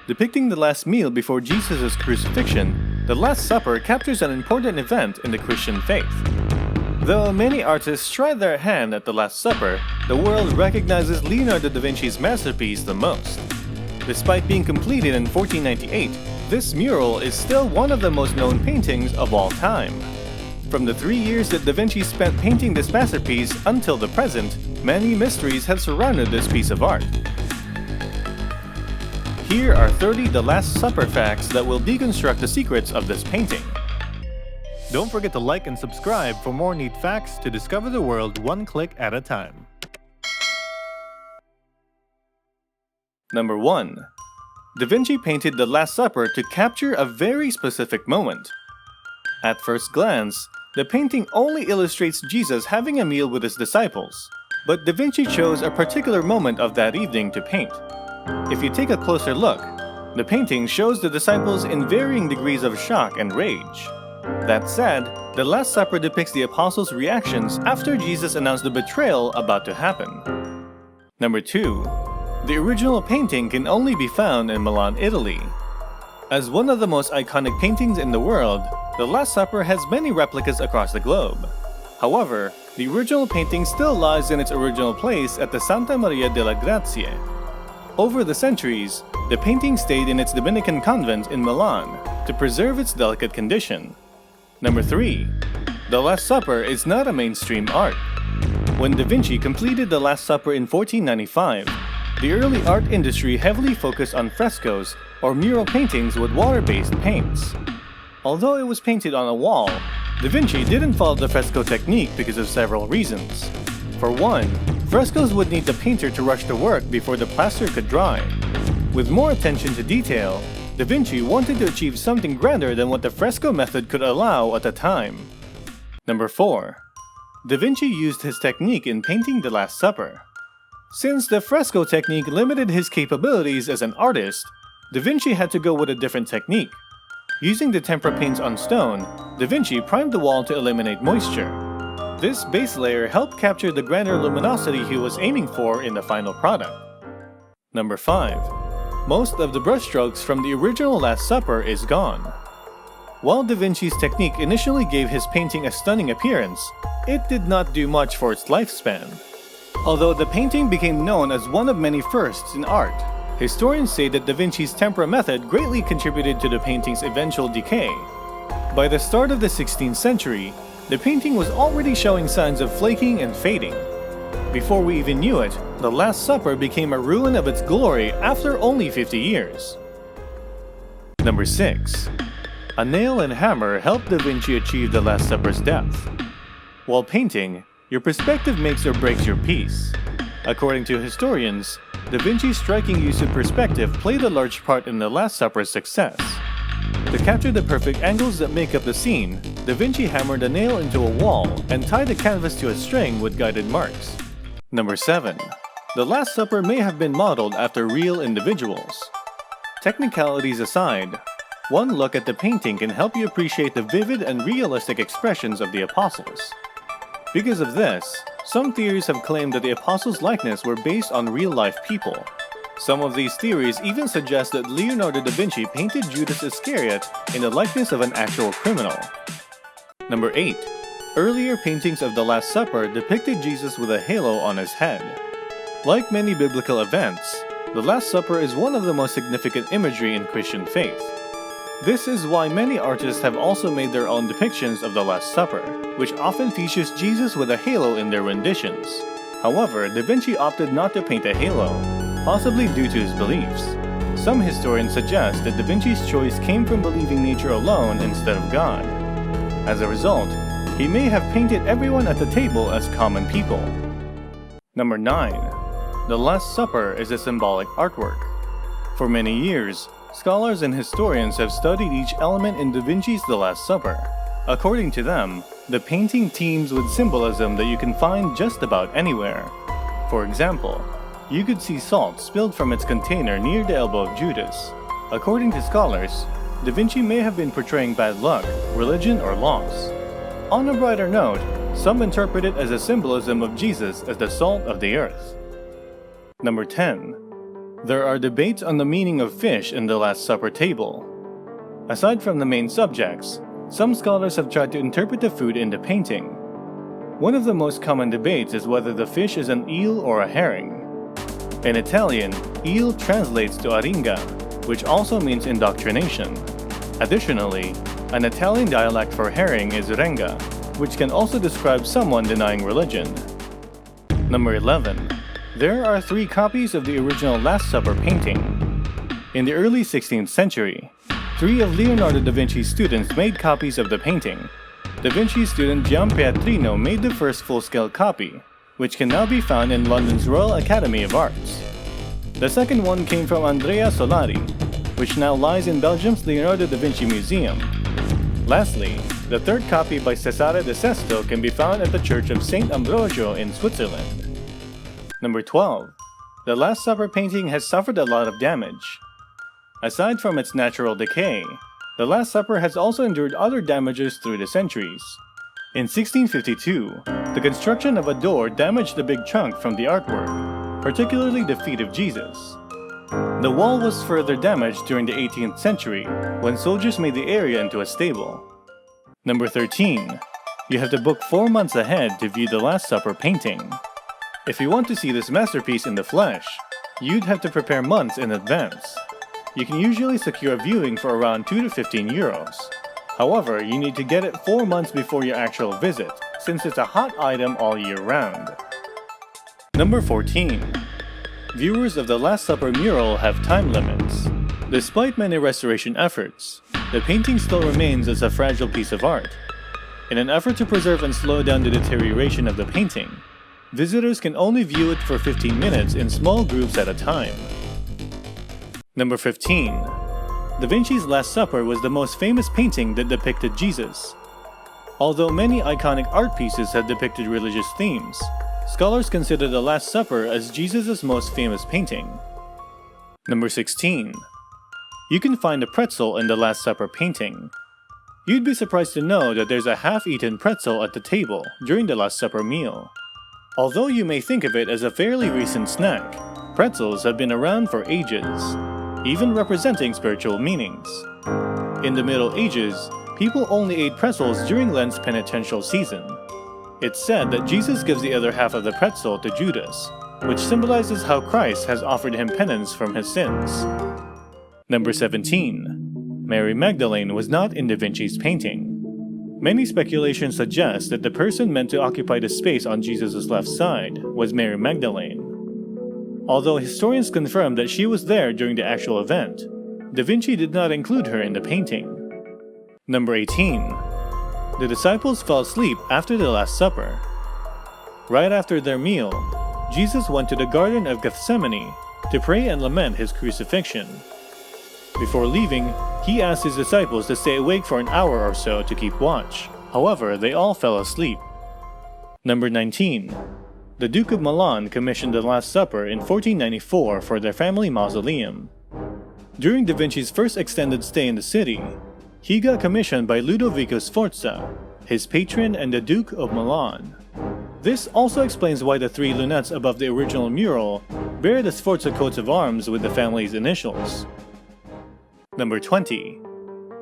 Depicting the last meal before Jesus' crucifixion, the Last Supper captures an important event in the Christian faith. Though many artists tried their hand at the Last Supper, the world recognizes Leonardo da Vinci's masterpiece the most. Despite being completed in 1498, this mural is still one of the most known paintings of all time. From the 3 years that da Vinci spent painting this masterpiece until the present, many mysteries have surrounded this piece of art. Here are 30 The Last Supper facts that will deconstruct the secrets of this painting. Don't forget to like and subscribe for more neat facts to discover the world one click at a time. Number 1. Da Vinci painted The Last Supper to capture a very specific moment. At first glance, the painting only illustrates Jesus having a meal with his disciples, but Da Vinci chose a particular moment of that evening to paint. If you take a closer look, the painting shows the disciples in varying degrees of shock and rage. That said, The Last Supper depicts the apostles' reactions after Jesus announced the betrayal about to happen. Number 2. The original painting can only be found in Milan, Italy. As one of the most iconic paintings in the world, The Last Supper has many replicas across the globe. However, the original painting still lies in its original place at the Santa Maria delle Grazie. Over the centuries, the painting stayed in its Dominican convent in Milan to preserve its delicate condition. Number 3. The Last Supper is not a mainstream art. When Da Vinci completed The Last Supper in 1495, the early art industry heavily focused on frescoes or mural paintings with water-based paints. Although it was painted on a wall, Da Vinci didn't follow the fresco technique because of several reasons. For one, frescoes would need the painter to rush the work before the plaster could dry. With more attention to detail, Da Vinci wanted to achieve something grander than what the fresco method could allow at the time. Number 4. Da Vinci used his technique in painting The Last Supper. Since the fresco technique limited his capabilities as an artist, Da Vinci had to go with a different technique. Using the tempera paints on stone, Da Vinci primed the wall to eliminate moisture. This base layer helped capture the grander luminosity he was aiming for in the final product. Number 5. Most of the brushstrokes from the original Last Supper is gone. While Da Vinci's technique initially gave his painting a stunning appearance, it did not do much for its lifespan. Although the painting became known as one of many firsts in art, historians say that Da Vinci's tempera method greatly contributed to the painting's eventual decay. By the start of the 16th century, the painting was already showing signs of flaking and fading. Before we even knew it, The Last Supper became a ruin of its glory after only 50 years. Number 6. A nail and hammer helped Da Vinci achieve The Last Supper's depth. While painting, your perspective makes or breaks your piece. According to historians, Da Vinci's striking use of perspective played a large part in The Last Supper's success. To capture the perfect angles that make up the scene, Da Vinci hammered a nail into a wall and tied the canvas to a string with guided marks. Number 7. The Last Supper may have been modeled after real individuals. Technicalities aside, one look at the painting can help you appreciate the vivid and realistic expressions of the apostles. Because of this, some theories have claimed that the apostles' likeness were based on real-life people. Some of these theories even suggest that Leonardo da Vinci painted Judas Iscariot in the likeness of an actual criminal. Number 8. Earlier paintings of The Last Supper depicted Jesus with a halo on his head. Like many biblical events, The Last Supper is one of the most significant imagery in Christian faith. This is why many artists have also made their own depictions of The Last Supper, which often features Jesus with a halo in their renditions. However, Da Vinci opted not to paint a halo, possibly due to his beliefs. Some historians suggest that Da Vinci's choice came from believing nature alone instead of God. As a result, he may have painted everyone at the table as common people. Number 9. The Last Supper is a symbolic artwork. For many years, scholars and historians have studied each element in Da Vinci's The Last Supper. According to them, the painting teems with symbolism that you can find just about anywhere. For example, you could see salt spilled from its container near the elbow of Judas. According to scholars, Da Vinci may have been portraying bad luck, religion, or loss. On a brighter note, some interpret it as a symbolism of Jesus as the salt of the earth. Number 10. There are debates on the meaning of fish in the Last Supper table. Aside from the main subjects, some scholars have tried to interpret the food in the painting. One of the most common debates is whether the fish is an eel or a herring. In Italian, eel translates to aringa, which also means indoctrination. Additionally, an Italian dialect for herring is renga, which can also describe someone denying religion. Number 11. There are 3 copies of the original Last Supper painting. In the early 16th century, 3 of Leonardo da Vinci's students made copies of the painting. Da Vinci's student Giampietrino made the first full-scale copy, which can now be found in London's Royal Academy of Arts. The second one came from Andrea Solari, which now lies in Belgium's Leonardo da Vinci Museum. Lastly, the third copy by Cesare de Sesto can be found at the Church of St. Ambrogio in Switzerland. Number 12. The Last Supper painting has suffered a lot of damage. Aside from its natural decay, the Last Supper has also endured other damages through the centuries. In 1652, the construction of a door damaged a big chunk from the artwork, particularly the feet of Jesus. The wall was further damaged during the 18th century when soldiers made the area into a stable. Number 13. You have to book 4 months ahead to view the Last Supper painting. If you want to see this masterpiece in the flesh, you'd have to prepare months in advance. You can usually secure a viewing for around 2 to 15 euros. However, you need to get it 4 months before your actual visit, since it's a hot item all year round. Number 14. Viewers of the Last Supper mural have time limits. Despite many restoration efforts, the painting still remains as a fragile piece of art. In an effort to preserve and slow down the deterioration of the painting, visitors can only view it for 15 minutes in small groups at a time. Number 15. Da Vinci's Last Supper was the most famous painting that depicted Jesus. Although many iconic art pieces have depicted religious themes, scholars consider the Last Supper as Jesus' most famous painting. Number 16. You can find a pretzel in the Last Supper painting. You'd be surprised to know that there's a half-eaten pretzel at the table during the Last Supper meal. Although you may think of it as a fairly recent snack, pretzels have been around for ages, even representing spiritual meanings. In the Middle Ages, people only ate pretzels during Lent's penitential season. It's said that Jesus gives the other half of the pretzel to Judas, which symbolizes how Christ has offered him penance from his sins. Number 17. Mary Magdalene was not in Da Vinci's painting. Many speculations suggest that the person meant to occupy the space on Jesus' left side was Mary Magdalene. Although historians confirm that she was there during the actual event, Da Vinci did not include her in the painting. Number 18. The disciples fell asleep after the Last Supper. Right after their meal, Jesus went to the Garden of Gethsemane to pray and lament his crucifixion. Before leaving, he asked his disciples to stay awake for an hour or so to keep watch. However, they all fell asleep. Number 19. The Duke of Milan commissioned the Last Supper in 1494 for their family mausoleum. During Da Vinci's first extended stay in the city, he got commissioned by Ludovico Sforza, his patron and the Duke of Milan. This also explains why the 3 lunettes above the original mural bear the Sforza coats of arms with the family's initials. Number 20.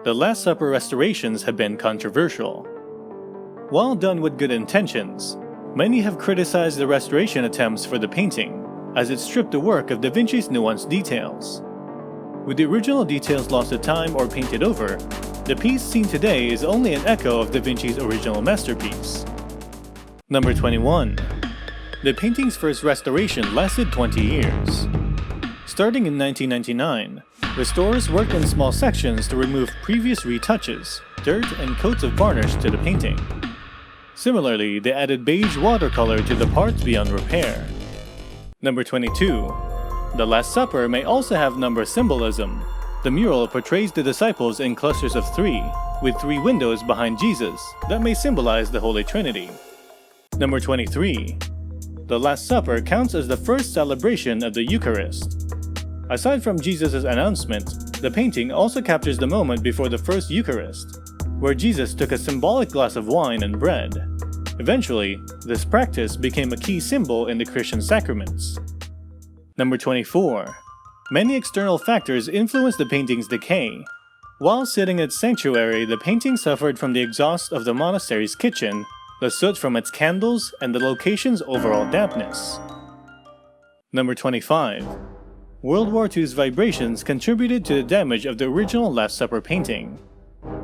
The Last Supper restorations have been controversial. While done with good intentions, many have criticized the restoration attempts for the painting, as it stripped the work of Da Vinci's nuanced details. With the original details lost to time or painted over, the piece seen today is only an echo of Da Vinci's original masterpiece. Number 21. The painting's first restoration lasted 20 years. Starting in 1999, restorers worked in small sections to remove previous retouches, dirt, and coats of varnish to the painting. Similarly, they added beige watercolor to the parts beyond repair. Number 22. The Last Supper may also have number symbolism. The mural portrays the disciples in clusters of 3, with 3 windows behind Jesus that may symbolize the Holy Trinity. Number 23. The Last Supper counts as the first celebration of the Eucharist. Aside from Jesus' announcement, the painting also captures the moment before the first Eucharist, where Jesus took a symbolic glass of wine and bread. Eventually, this practice became a key symbol in the Christian sacraments. Number 24. Many external factors influenced the painting's decay. While sitting in its sanctuary, the painting suffered from the exhaust of the monastery's kitchen, the soot from its candles, and the location's overall dampness. Number 25. World War II's vibrations contributed to the damage of the original Last Supper painting.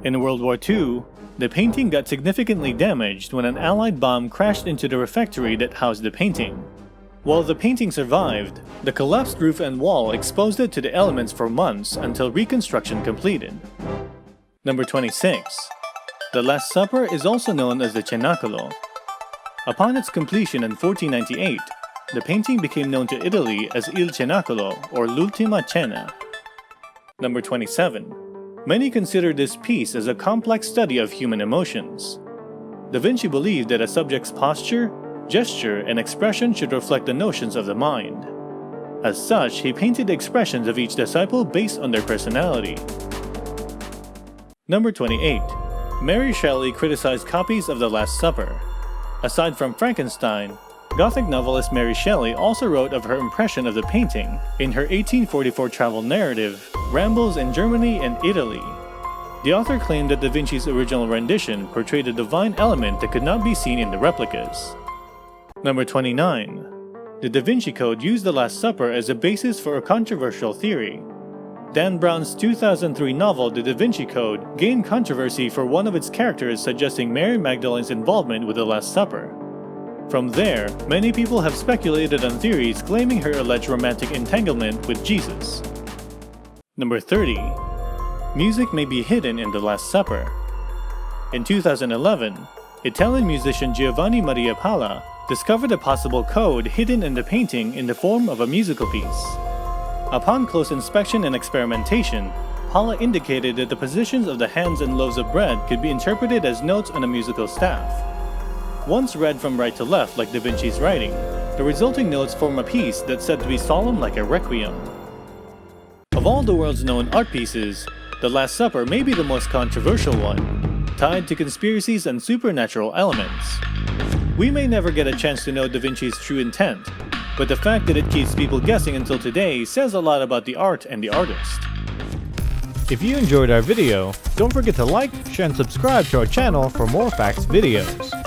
In World War II, the painting got significantly damaged when an Allied bomb crashed into the refectory that housed the painting. While the painting survived, the collapsed roof and wall exposed it to the elements for months until reconstruction completed. Number 26. The Last Supper is also known as the Cenacolo. Upon its completion in 1498, the painting became known to Italy as Il Cenacolo or L'Ultima Cena. Number 27. Many consider this piece as a complex study of human emotions. Da Vinci believed that a subject's posture, gesture, and expression should reflect the notions of the mind. As such, he painted the expressions of each disciple based on their personality. Number 28. Mary Shelley criticized copies of The Last Supper. Aside from Frankenstein, Gothic novelist Mary Shelley also wrote of her impression of the painting in her 1844 travel narrative, Rambles in Germany and Italy. The author claimed that Da Vinci's original rendition portrayed a divine element that could not be seen in the replicas. Number 29. The Da Vinci Code used The Last Supper as a basis for a controversial theory. Dan Brown's 2003 novel The Da Vinci Code gained controversy for one of its characters suggesting Mary Magdalene's involvement with the Last Supper. From there, many people have speculated on theories claiming her alleged romantic entanglement with Jesus. Number 30. Music may be hidden in The Last Supper. In 2011, Italian musician Giovanni Maria Palla discovered a possible code hidden in the painting in the form of a musical piece. Upon close inspection and experimentation, Palla indicated that the positions of the hands and loaves of bread could be interpreted as notes on a musical staff. Once read from right to left like Da Vinci's writing, the resulting notes form a piece that's said to be solemn like a requiem. Of all the world's known art pieces, The Last Supper may be the most controversial one, tied to conspiracies and supernatural elements. We may never get a chance to know Da Vinci's true intent, but the fact that it keeps people guessing until today says a lot about the art and the artist. If you enjoyed our video, don't forget to like, share, and subscribe to our channel for more facts videos.